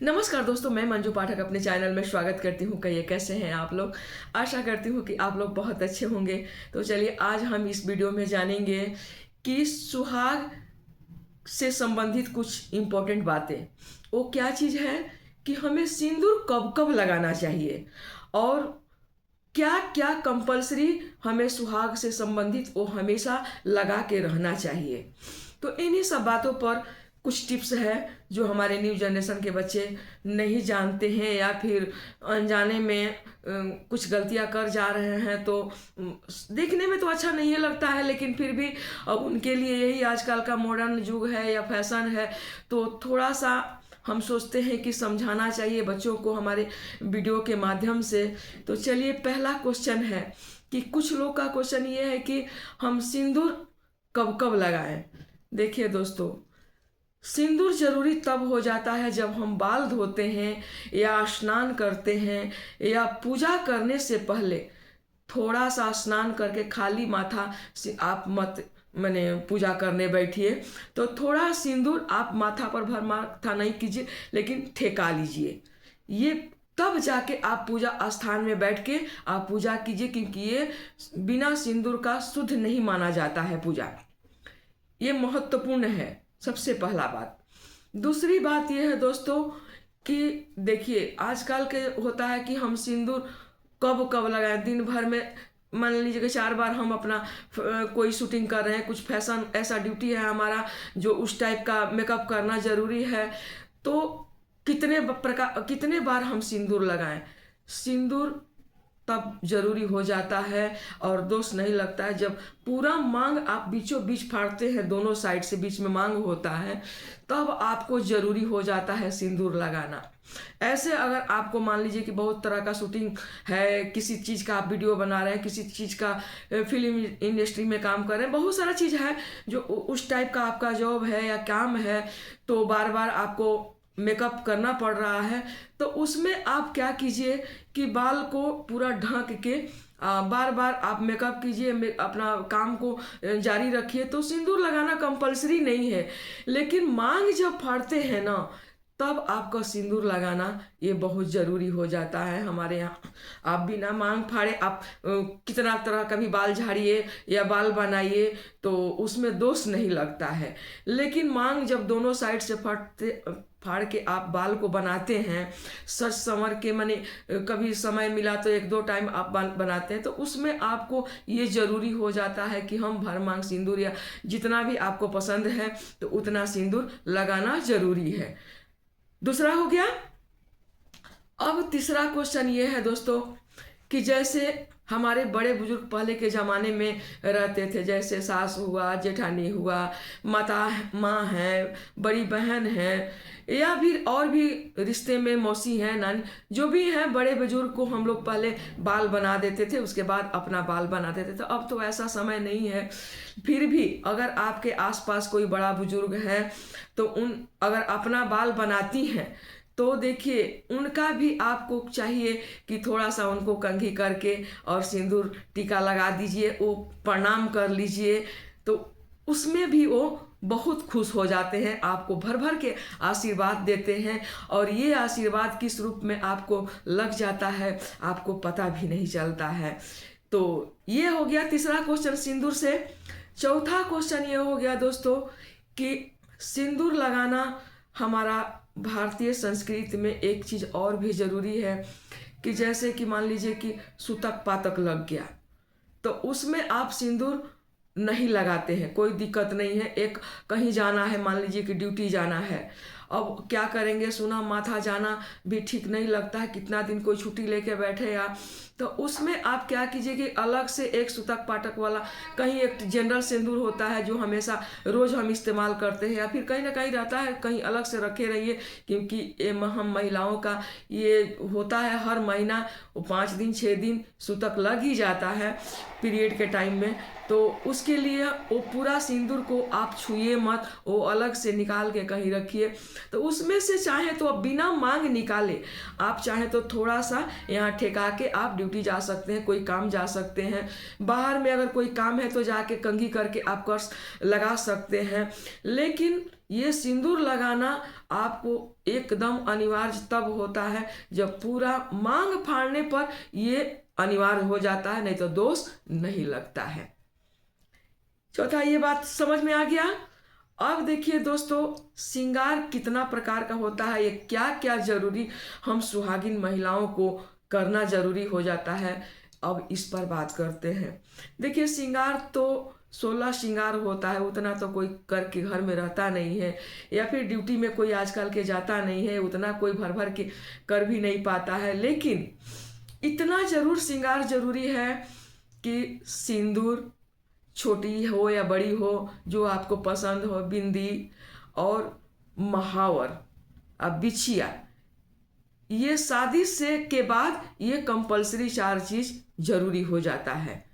नमस्कार दोस्तों, मैं मंजू पाठक अपने चैनल में स्वागत करती हूँ। कहिए कैसे हैं आप लोग। आशा करती हूँ कि आप लोग बहुत अच्छे होंगे। तो चलिए आज हम इस वीडियो में जानेंगे कि सुहाग से संबंधित कुछ इम्पोर्टेंट बातें। वो क्या चीज़ है कि हमें सिंदूर कब कब लगाना चाहिए और क्या क्या कंपलसरी हमें सुहाग से संबंधित वो हमेशा लगा के रहना चाहिए। तो इन्हीं सब बातों पर कुछ टिप्स है जो हमारे न्यू जनरेशन के बच्चे नहीं जानते हैं या फिर अनजाने में कुछ गलतियां कर जा रहे हैं। तो देखने में तो अच्छा नहीं लगता है, लेकिन फिर भी अब उनके लिए यही आजकल का मॉडर्न युग है या फैशन है। तो थोड़ा सा हम सोचते हैं कि समझाना चाहिए बच्चों को हमारे वीडियो के माध्यम से। तो चलिए पहला क्वेश्चन है कि कुछ लोग का क्वेश्चन ये है कि हम सिंदूर कब कब लगाएं। देखिए दोस्तों, सिंदूर जरूरी तब हो जाता है जब हम बाल धोते हैं या स्नान करते हैं या पूजा करने से पहले थोड़ा सा स्नान करके खाली माथा से आप मत मैंने पूजा करने बैठिए तो थोड़ा सिंदूर आप माथा पर भर माथा नहीं कीजिए, लेकिन ठेका लीजिए। ये तब जाके आप पूजा स्थान में बैठ के आप पूजा कीजिए, क्योंकि ये बिना सिंदूर का शुद्ध नहीं माना जाता है पूजा। ये महत्वपूर्ण है, सबसे पहला बात। दूसरी बात यह है दोस्तों कि देखिए आजकल के होता है कि हम सिंदूर कब कब लगाएं। दिन भर में मान लीजिए कि 4 बार हम अपना कोई शूटिंग कर रहे हैं, कुछ फैशन ऐसा ड्यूटी है हमारा जो उस टाइप का मेकअप करना जरूरी है। तो कितने बार हम सिंदूर लगाएं। सिंदूर तब जरूरी हो जाता है और दोष नहीं लगता है जब पूरा मांग आप बीचों बीच फाड़ते हैं, दोनों साइड से बीच में मांग होता है, तब आपको जरूरी हो जाता है सिंदूर लगाना। ऐसे अगर आपको मान लीजिए कि बहुत तरह का शूटिंग है, किसी चीज़ का आप वीडियो बना रहे हैं, किसी चीज़ का फिल्म इंडस्ट्री में काम कर रहे हैं, बहुत सारा चीज़ है जो उस टाइप का आपका जॉब है या काम है, तो बार बार आपको मेकअप करना पड़ रहा है। तो उसमें आप क्या कीजिए कि बाल को पूरा ढक के बार बार आप मेकअप कीजिए, अपना काम को जारी रखिए। तो सिंदूर लगाना कंपलसरी नहीं है, लेकिन मांग जब फाड़ते हैं ना, तब आपका सिंदूर लगाना ये बहुत ज़रूरी हो जाता है हमारे यहाँ। आप बिना मांग फाड़े आप कितना तरह का भी बाल झाड़िए या बाल बनाइए तो उसमें दोष नहीं लगता है, लेकिन मांग जब दोनों साइड से फाड़ के आप बाल को बनाते हैं सच संवर के, माने कभी समय मिला तो 1-2 टाइम आप बाल बनाते हैं, तो उसमें आपको ये ज़रूरी हो जाता है कि हम भर मांग सिंदूर या जितना भी आपको पसंद है तो उतना सिंदूर लगाना जरूरी है। दूसरा हो गया। अब तीसरा क्वेश्चन ये है दोस्तों कि जैसे हमारे बड़े बुजुर्ग पहले के ज़माने में रहते थे, जैसे सास हुआ, जेठानी हुआ, माता माँ है, बड़ी बहन है, या फिर और भी रिश्ते में मौसी हैं, नानी, जो भी हैं, बड़े बुजुर्ग को हम लोग पहले बाल बना देते थे, उसके बाद अपना बाल बना देते थे। अब तो ऐसा समय नहीं है। फिर भी अगर आपके आसपास कोई बड़ा बुजुर्ग है तो अगर अपना बाल बनाती हैं तो देखिए उनका भी आपको चाहिए कि थोड़ा सा उनको कंघी करके और सिंदूर टीका लगा दीजिए, वो प्रणाम कर लीजिए। तो उसमें भी वो बहुत खुश हो जाते हैं, आपको भर भर के आशीर्वाद देते हैं और ये आशीर्वाद किस रूप में आपको लग जाता है आपको पता भी नहीं चलता है। तो ये हो गया तीसरा क्वेश्चन सिंदूर से। चौथा क्वेश्चन ये हो गया दोस्तों कि सिंदूर लगाना हमारा भारतीय संस्कृति में एक चीज़ और भी ज़रूरी है कि जैसे कि मान लीजिए कि सूतक पातक लग गया तो उसमें आप सिंदूर नहीं लगाते हैं, कोई दिक्कत नहीं है। एक कहीं जाना है, मान लीजिए कि ड्यूटी जाना है, अब क्या करेंगे, सुना माथा जाना भी ठीक नहीं लगता है, कितना दिन कोई छुट्टी लेके बैठे या, तो उसमें आप क्या कीजिए कि अलग से एक सूतक पातक वाला कहीं एक जनरल सिंदूर होता है जो हमेशा रोज़ हम इस्तेमाल करते हैं, या फिर कहीं ना कहीं रहता है, कहीं अलग से रखे रहिए, क्योंकि ये हम महिलाओं का ये होता है हर महीना 5 दिन 6 दिन सूतक लग ही जाता है पीरियड के टाइम में। तो उसके लिए वो पूरा सिंदूर को आप छुइए मत, वो अलग से निकाल के कहीं रखिए। तो उसमें से चाहे तो आप बिना मांग निकाले, आप चाहे तो थोड़ा सा यहाँ ठेका के आप ड्यूटी जा सकते हैं, कोई काम जा सकते हैं, बाहर में अगर कोई काम है तो जाके कंघी करके आप कर लगा सकते हैं। लेकिन ये सिंदूर लगाना आपको एकदम अनिवार्य तब होता है जब पूरा मांग फाड़ने पर ये अनिवार्य हो जाता है, नहीं तो दोष नहीं लगता है। चौथा, ये बात समझ में आ गया। अब देखिए दोस्तों, श्रृंगार कितना प्रकार का होता है, ये क्या क्या जरूरी हम सुहागिन महिलाओं को करना जरूरी हो जाता है, अब इस पर बात करते हैं। देखिए, श्रृंगार तो 16 श्रृंगार होता है, उतना तो कोई करके घर में रहता नहीं है, या फिर ड्यूटी में कोई आजकल के जाता नहीं है, उतना कोई भर भर के कर भी नहीं पाता है। लेकिन इतना जरूर श्रृंगार जरूरी है कि सिंदूर, छोटी हो या बड़ी हो, जो आपको पसंद हो, बिंदी और महावर, अब बिछिया, ये शादी से के बाद ये कंपलसरी 4 चीज जरूरी हो जाता है।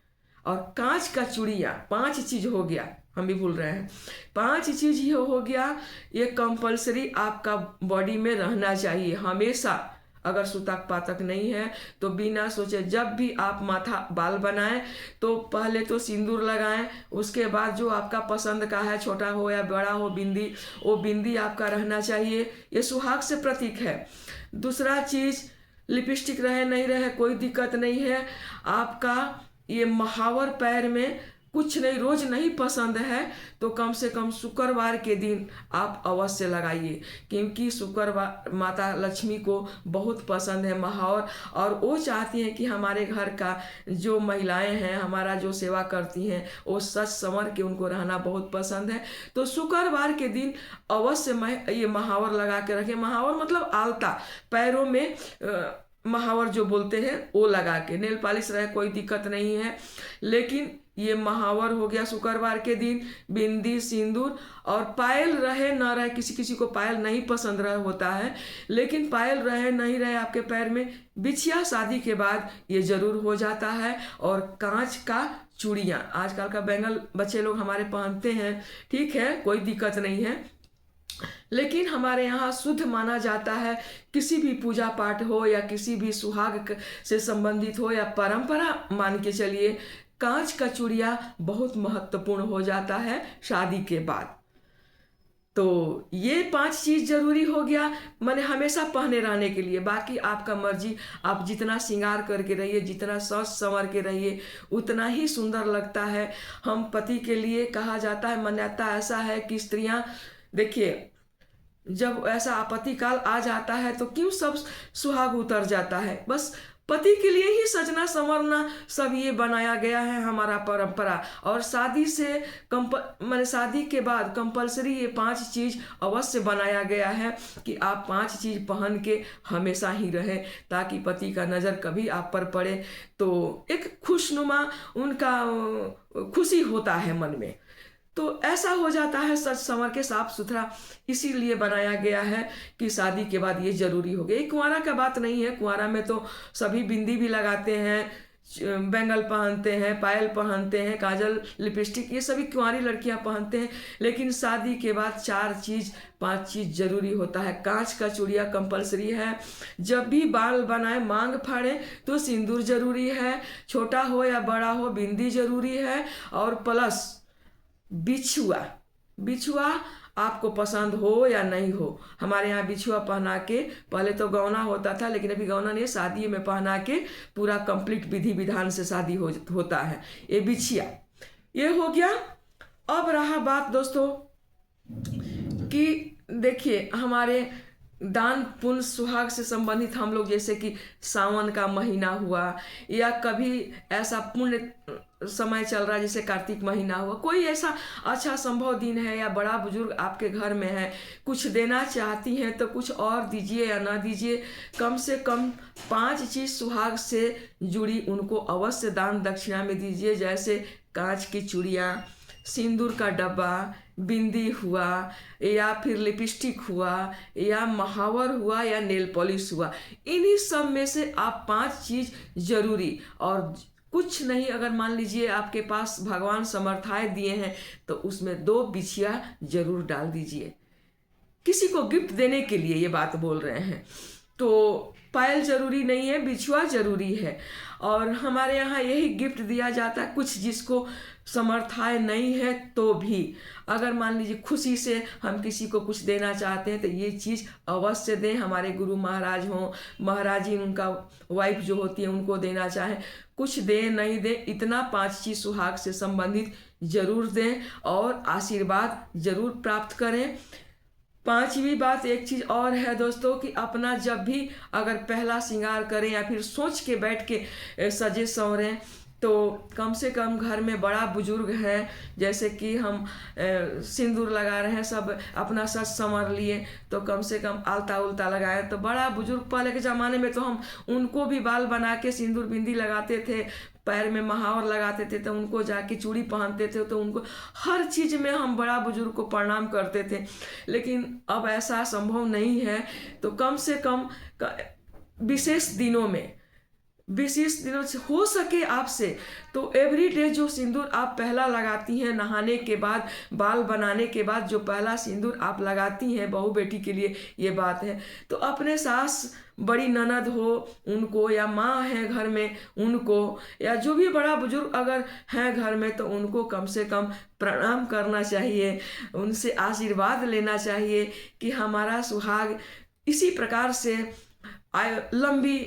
और कांच का चूड़िया 5 चीज हो गया, हम भी भूल रहे हैं, 5 चीज ये हो गया, ये कंपलसरी आपका बॉडी में रहना चाहिए हमेशा। अगर सुतक पातक नहीं है तो बिना सोचे जब भी आप माथा बाल बनाएं तो पहले तो सिंदूर लगाएं, उसके बाद जो आपका पसंद का है, छोटा हो या बड़ा हो, बिंदी, वो बिंदी आपका रहना चाहिए, ये सुहाग से प्रतीक है। दूसरा चीज, लिपस्टिक रहे नहीं रहे कोई दिक्कत नहीं है, आपका ये महावर पैर में कुछ नहीं, रोज नहीं पसंद है तो कम से कम शुक्रवार के दिन आप अवश्य लगाइए, क्योंकि शुक्रवार माता लक्ष्मी को बहुत पसंद है महावर, और वो चाहती हैं कि हमारे घर का जो महिलाएं हैं, हमारा जो सेवा करती हैं, वो सच संवर के उनको रहना बहुत पसंद है। तो शुक्रवार के दिन अवश्य ये महावर लगा के रखें। महावर मतलब आलता, पैरों में महावर जो बोलते हैं वो लगा के, नेल पॉलिश रहे कोई दिक्कत नहीं है, लेकिन ये महावर हो गया शुक्रवार के दिन, बिंदी, सिंदूर, और पायल रहे ना रहे, किसी किसी को पायल नहीं पसंद रहा होता है, लेकिन पायल रहे नहीं रहे आपके पैर में, बिछिया शादी के बाद ये जरूर हो जाता है। और कांच का चूड़ियाँ, आजकल का बैंगल बच्चे लोग हमारे पहनते हैं, ठीक है, कोई दिक्कत नहीं है, लेकिन हमारे यहाँ शुद्ध माना जाता है। किसी भी पूजा पाठ हो या किसी भी सुहाग से संबंधित हो या परंपरा मान के चलिए, कांच का चूड़िया बहुत महत्वपूर्ण हो जाता है शादी के बाद। तो ये 5 चीज जरूरी हो गया, मैंने हमेशा पहने रहने के लिए। बाकी आपका मर्जी, आप जितना श्रृंगार करके रहिए, जितना सज संवर के रहिए, उतना ही सुंदर लगता है। हम पति के लिए कहा जाता है, मान्यता ऐसा है कि स्त्रियां, देखिए, जब ऐसा आपत्ति काल आ जाता है तो क्यों सब सुहाग उतर जाता है, बस पति के लिए ही सजना संवरना सब ये बनाया गया है हमारा परंपरा। और शादी से मैंने शादी के बाद कंपलसरी ये 5 चीज अवश्य बनाया गया है कि आप 5 चीज पहन के हमेशा ही रहे, ताकि पति का नज़र कभी आप पर पड़े तो एक खुशनुमा उनका खुशी होता है मन में, तो ऐसा हो जाता है सच संवर के, साफ सुथरा, इसीलिए बनाया गया है कि शादी के बाद ये जरूरी हो गया। कुंवारा का बात नहीं है, कुंवारा में तो सभी बिंदी भी लगाते हैं, बैंगल पहनते हैं, पायल पहनते हैं, काजल, लिपस्टिक, ये सभी कुंवारी लड़कियां पहनते हैं। लेकिन शादी के बाद 4 चीज 5 चीज जरूरी होता है। कांच का चूड़िया कंपलसरी है, जब भी बाल बनाए, मांग फाड़े तो सिंदूर जरूरी है, छोटा हो या बड़ा हो बिंदी जरूरी है, और प्लस बिछुआ। बिछुआ आपको पसंद हो या नहीं हो, हमारे यहाँ बिछुआ पहना के, पहले तो गौना होता था लेकिन अभी गौना नहीं, शादी में पहना के पूरा कंप्लीट विधि विधान से शादी होता है, ये बिछिया। ये हो गया। अब रहा बात दोस्तों कि देखिए, हमारे दान पुण्य सुहाग से संबंधित हम लोग, जैसे कि सावन का महीना हुआ या कभी ऐसा पुण्य समय चल रहा है जैसे कार्तिक महीना हुआ, कोई ऐसा अच्छा संभव दिन है या बड़ा बुजुर्ग आपके घर में है, कुछ देना चाहती हैं तो कुछ और दीजिए या ना दीजिए, कम से कम 5 चीज सुहाग से जुड़ी उनको अवश्य दान दक्षिणा में दीजिए। जैसे कांच की चूड़ियाँ, सिंदूर का डब्बा, बिंदी हुआ, या फिर लिपस्टिक हुआ, या महावर हुआ, या नेल पॉलिश हुआ, इन्हीं सब में से आप 5 चीज जरूरी। और कुछ नहीं, अगर मान लीजिए आपके पास भगवान समर्थाएं दिए हैं तो उसमें 2 बिछिया जरूर डाल दीजिए, किसी को गिफ्ट देने के लिए ये बात बोल रहे हैं। तो पायल जरूरी नहीं है, बिछुआ जरूरी है। और हमारे यहाँ यही गिफ्ट दिया जाता है। कुछ जिसको समर्थाय नहीं है तो भी अगर मान लीजिए खुशी से हम किसी को कुछ देना चाहते हैं तो ये चीज़ अवश्य दें। हमारे गुरु महाराज हों, महाराजी उनका वाइफ जो होती है उनको देना चाहें, कुछ दें नहीं दें, इतना 5 चीज़ सुहाग से संबंधित जरूर दें और आशीर्वाद जरूर प्राप्त करें। 5वीं बात एक चीज़ और है दोस्तों कि अपना जब भी अगर पहला श्रृंगार करें या फिर सोच के बैठ के सजे संवरें तो कम से कम घर में बड़ा बुजुर्ग है, जैसे कि हम सिंदूर लगा रहे हैं, सब अपना सज संवर लिए तो कम से कम आलता उल्टा लगाए। तो बड़ा बुजुर्ग पहले के ज़माने में तो हम उनको भी बाल बना के सिंदूर बिंदी लगाते थे, पैर में महावर लगाते थे, तो उनको जाके चूड़ी पहनते थे, तो उनको हर चीज़ में हम बड़ा बुजुर्ग को प्रणाम करते थे। लेकिन अब ऐसा संभव नहीं है। तो कम से कम विशेष दिनों से हो सके आपसे तो एवरीडे जो सिंदूर आप पहला लगाती हैं, नहाने के बाद, बाल बनाने के बाद जो पहला सिंदूर आप लगाती हैं, बहू बेटी के लिए ये बात है, तो अपने सास बड़ी ननद हो उनको, या माँ है घर में उनको, या जो भी बड़ा बुजुर्ग अगर हैं घर में तो उनको कम से कम प्रणाम करना चाहिए, उनसे आशीर्वाद लेना चाहिए कि हमारा सुहाग इसी प्रकार से लंबी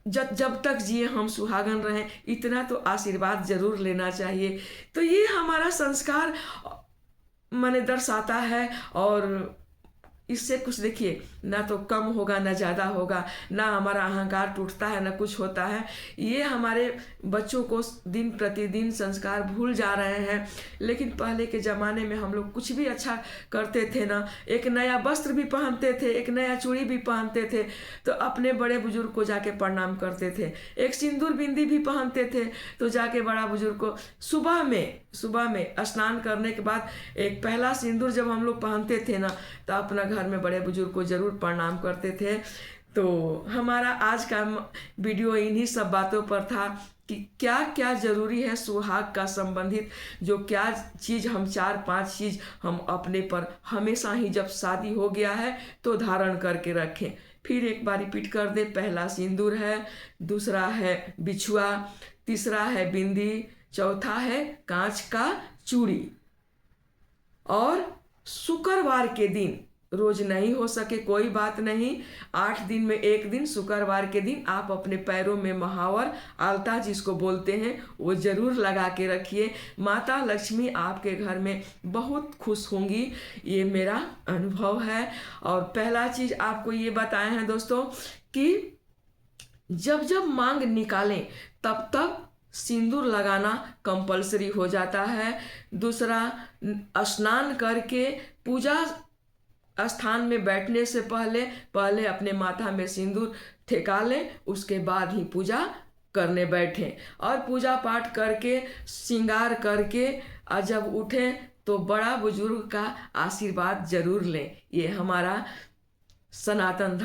जब तक जिए हम सुहागन रहें, इतना तो आशीर्वाद जरूर लेना चाहिए। तो ये हमारा संस्कार माने दर्शाता है। और इससे कुछ देखिए ना तो कम होगा ना ज़्यादा होगा, ना हमारा अहंकार टूटता है ना कुछ होता है। ये हमारे बच्चों को दिन प्रतिदिन संस्कार भूल जा रहे हैं। लेकिन पहले के ज़माने में हम लोग कुछ भी अच्छा करते थे ना, एक नया वस्त्र भी पहनते थे, एक नया चूड़ी भी पहनते थे तो अपने बड़े बुजुर्ग को जाके प्रणाम करते थे, एक सिंदूर बिंदी भी पहनते थे तो जाके बड़ा बुजुर्ग को सुबह में स्नान करने के बाद एक पहला सिंदूर जब हम लोग पहनते थे ना तो अपना घर में बड़े बुजुर्ग को जरूर प्रणाम करते थे। तो हमारा आज का वीडियो इन्हीं सब बातों पर था कि क्या क्या जरूरी है सुहाग का संबंधित, जो क्या चीज़ हम 4-5 चीज़ हम अपने पर हमेशा ही जब शादी हो गया है तो धारण करके रखें। फिर एक बार रिपीट कर दे, पहला सिंदूर है, दूसरा है बिछुआ, तीसरा है बिंदी, चौथा है कांच का चूड़ी। और शुक्रवार के दिन, रोज नहीं हो सके कोई बात नहीं, 8 दिन में एक दिन शुक्रवार के दिन आप अपने पैरों में महावर, आलता जिसको बोलते हैं, वो जरूर लगा के रखिए। माता लक्ष्मी आपके घर में बहुत खुश होंगी, ये मेरा अनुभव है। और पहला चीज आपको ये बताए हैं दोस्तों कि जब जब मांग निकालें तब तब सिंदूर लगाना कंपलसरी हो जाता है। दूसरा, स्नान करके पूजा स्थान में बैठने से पहले अपने माथा में सिंदूर ठेका लें, उसके बाद ही पूजा करने बैठें। और पूजा पाठ करके श्रृंगार करके जब उठें तो बड़ा बुजुर्ग का आशीर्वाद जरूर लें। ये हमारा सनातन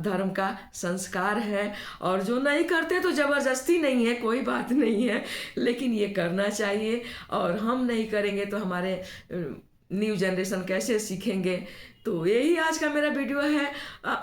धर्म का संस्कार है। और जो नहीं करते तो जबरदस्ती नहीं है, कोई बात नहीं है, लेकिन ये करना चाहिए। और हम नहीं करेंगे तो हमारे न्यू जनरेशन कैसे सीखेंगे। तो यही आज का मेरा वीडियो है।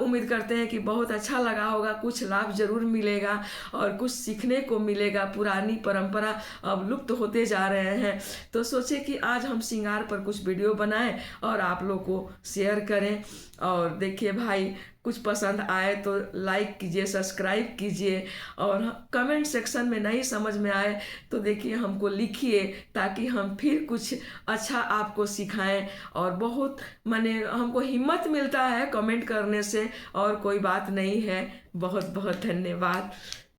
उम्मीद करते हैं कि बहुत अच्छा लगा होगा, कुछ लाभ जरूर मिलेगा और कुछ सीखने को मिलेगा। पुरानी परंपरा अब लुप्त होते जा रहे हैं, तो सोचे कि आज हम श्रृंगार पर कुछ वीडियो बनाएं और आप लोग को शेयर करें। और देखिए भाई, कुछ पसंद आए तो लाइक कीजिए, सब्सक्राइब कीजिए, और कमेंट सेक्शन में नहीं समझ में आए तो देखिए हमको लिखिए, ताकि हम फिर कुछ अच्छा आपको सिखाएं। और बहुत माने हमको हिम्मत मिलता है कमेंट करने से, और कोई बात नहीं है। बहुत बहुत धन्यवाद।